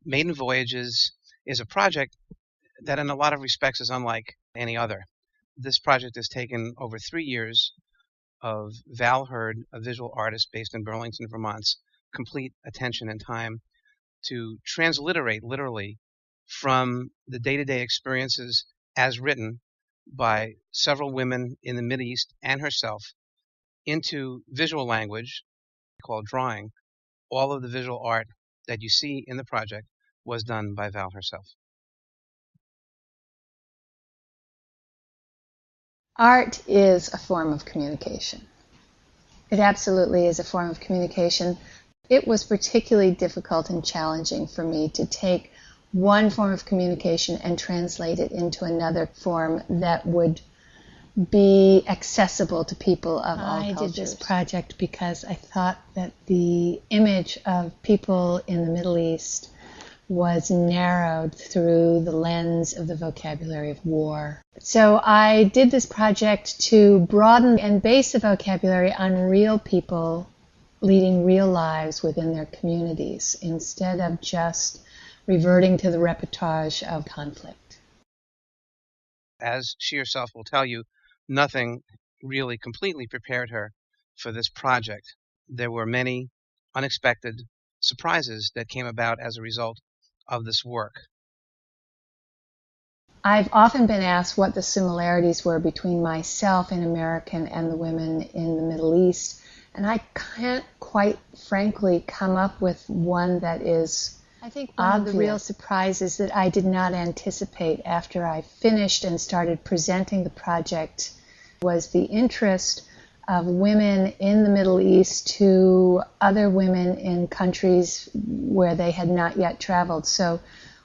Maiden Voyages is a project that in a lot of respects is unlike any other. This project has taken over 3 years of Val Hurd, a visual artist based in Burlington, Vermont's complete attention and time to transliterate literally from the day-to-day experiences as written by several women in the Mideast and herself into visual language called drawing. All of the visual art that you see in the project was done by Val herself. Art is a form of communication. It absolutely is a form of communication. It was particularly difficult and challenging for me to take one form of communication and translate it into another form that would be accessible to people of all cultures. I did this project because I thought that the image of people in the Middle East was narrowed through the lens of the vocabulary of war. So I did this project to broaden and base the vocabulary on real people leading real lives within their communities instead of just reverting to the repertoire of conflict. As she herself will tell you, nothing really completely prepared her for this project. There were many unexpected surprises that came about as a result of this work. I've often been asked what the similarities were between myself, an American, and the women in the Middle East, and I can't quite frankly come up with one that is I think one of the real surprises that I did not anticipate after I finished and started presenting the project was the interest of women in the Middle East to other women in countries where they had not yet traveled. So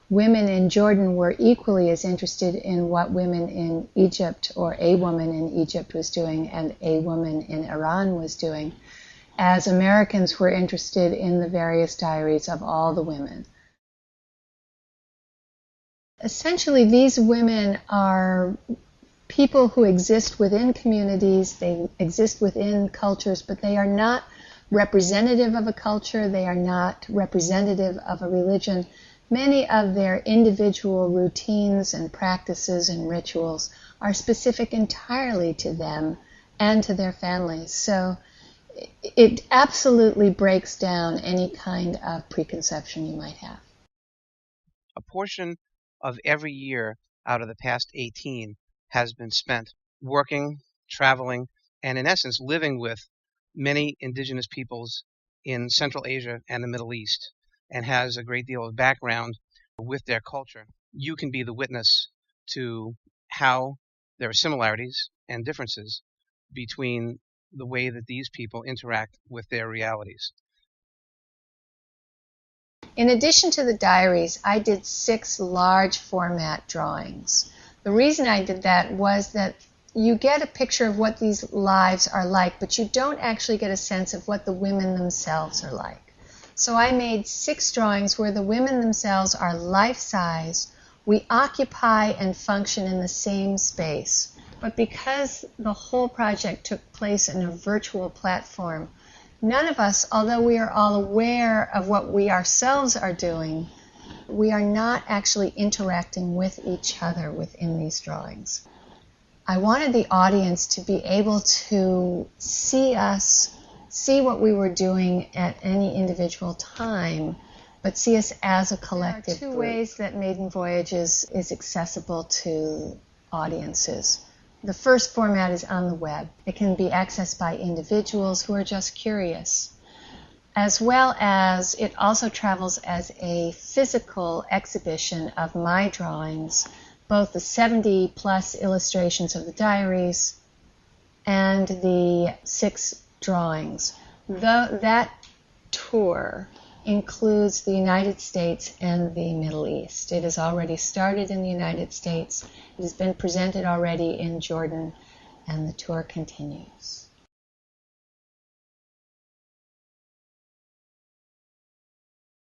women in Jordan were equally as interested in what women in Egypt or a woman in Egypt was doing and a woman in Iran was doing, as Americans were interested in the various diaries of all the women. Essentially, these women are people who exist within communities, they exist within cultures, but they are not representative of a culture, they are not representative of a religion. Many of their individual routines and practices and rituals are specific entirely to them and to their families. So it absolutely breaks down any kind of preconception you might have. A portion of every year out of the past 18 has been spent working, traveling, and in essence living with many indigenous peoples in Central Asia and the Middle East, and has a great deal of background with their culture. You can be the witness to how there are similarities and differences between the way that these people interact with their realities. In addition to the diaries, I did 6 large format drawings. The reason I did that was that you get a picture of what these lives are like, but you don't actually get a sense of what the women themselves are like. So I made 6 drawings where the women themselves are life-size. We occupy and function in the same space. But because the whole project took place in a virtual platform, none of us, although we are all aware of what we ourselves are doing, we are not actually interacting with each other within these drawings. I wanted the audience to be able to see us, see what we were doing at any individual time, but see us as a collective. There are 2 ways that Maiden Voyages is accessible to audiences. The first format is on the web. It can be accessed by individuals who are just curious, as well as it also travels as a physical exhibition of my drawings, both the 70+ illustrations of the diaries and the 6 drawings. That tour includes the United States and the Middle East. It has already started in the United States. It has been presented already in Jordan, and the tour continues.